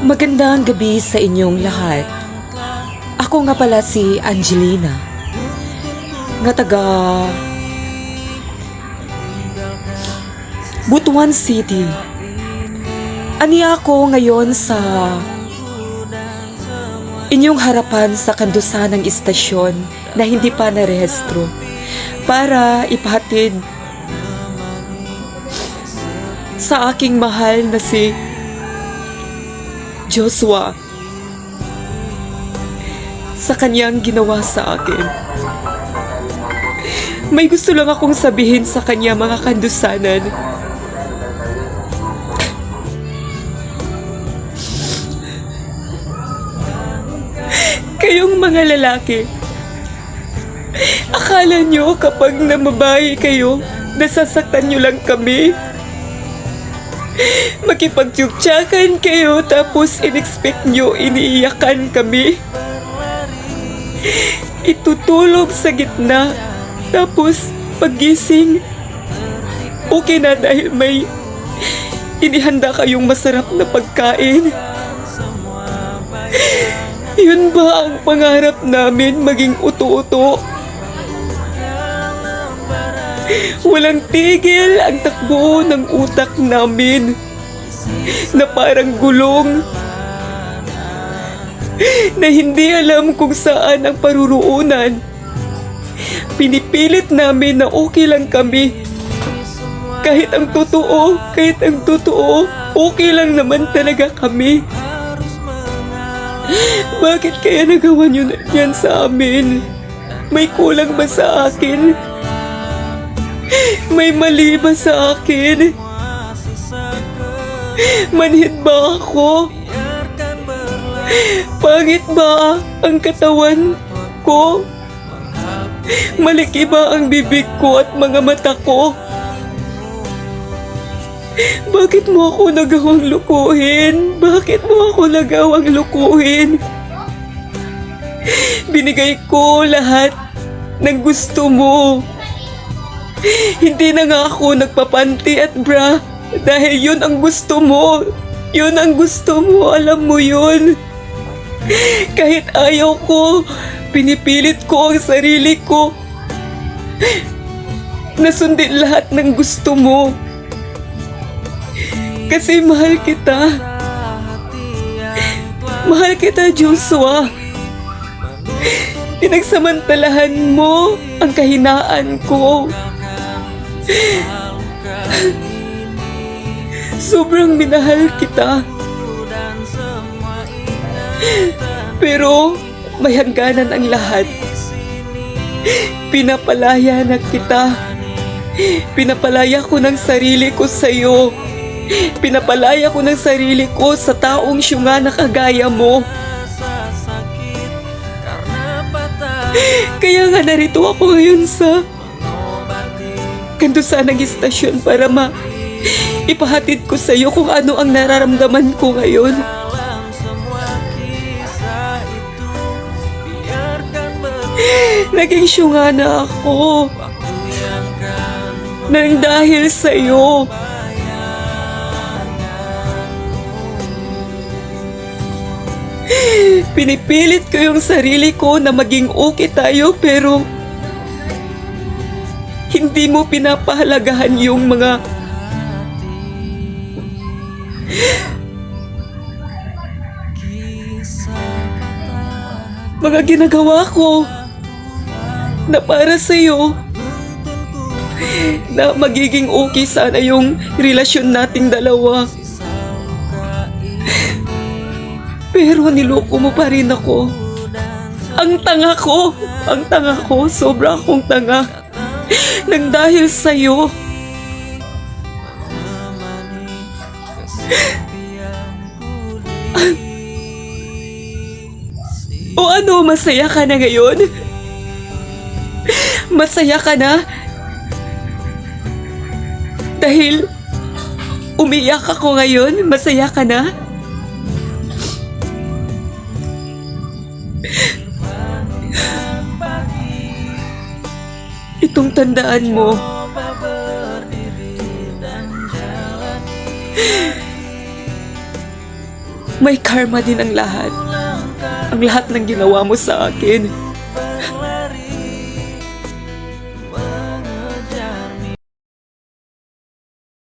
Magandang gabi sa inyong lahat. Ako nga pala si Angelina, nga taga Butuan City. Ani ako ngayon sa inyong harapan sa kandusanang istasyon na hindi pa narehistro para ipahatid sa aking mahal na si Joshua sa kanyang ginawa sa akin. May gusto lang akong sabihin sa kanya, mga kandusanan. Kayong mga lalaki, akala nyo kapag namabahay kayo, nasasaktan nyo lang kami? Makipagtiyugtyakan kayo tapos in-expect nyo iniiyakan kami? Itutulog sa gitna tapos paggising okay na dahil may inihanda kayong masarap na pagkain? Yun ba ang pangarap namin, maging uto-uto? Walang tigil ang takbo ng utak namin na parang gulong na hindi alam kung saan ang paruruunan. Pinipilit namin na okay lang kami. Kahit ang totoo, okay lang naman talaga kami. Bakit kaya nagawa niyo yan sa amin? May kulang ba sa akin? May mali ba sa akin? Manhid ba ako? Pangit ba ang katawan ko? Malaki ba ang bibig ko at mga mata ko? Bakit mo ako nagawang lukuhin? Bakit mo ako nagawang lukuhin? Binigay ko lahat ng gusto mo. Hindi na nga ako nagpapanti at bra dahil yun ang gusto mo. Yun ang gusto mo, alam mo yun. Kahit ayaw ko, pinipilit ko ang sarili ko na sundin lahat ng gusto mo. Kasi mahal kita. Mahal kita, Joshua. Pinagsamantalahan mo ang kahinaan ko. Sobrang minahal kita. Pero may hangganan ang lahat. Pinapalaya na kita. Pinapalaya ko ng sarili ko sa'yo. Pinapalaya ko ng sarili ko sa taong syunga na kagaya mo. Kaya nga narito ako ngayon sa kandusanang istasyon para ipahatid ko sa iyo kung ano ang nararamdaman ko ngayon. Naging syunga na ako nang dahil sa iyo. Pinipilit ko yung sarili ko na maging okay tayo pero hindi mo pinapahalagahan yung mga ginagawa ko na para sa'yo, na magiging okay sana yung relasyon nating dalawa. Pero niloko mo pa rin ako. Ang tanga ko, sobra akong tanga. Nang dahil sa'yo. O ano, masaya ka na ngayon? Masaya ka na? Dahil umiyak ako ngayon, masaya ka na? Itong tandaan mo, May karma din ang lahat. Ang lahat ng ginawa mo sa akin.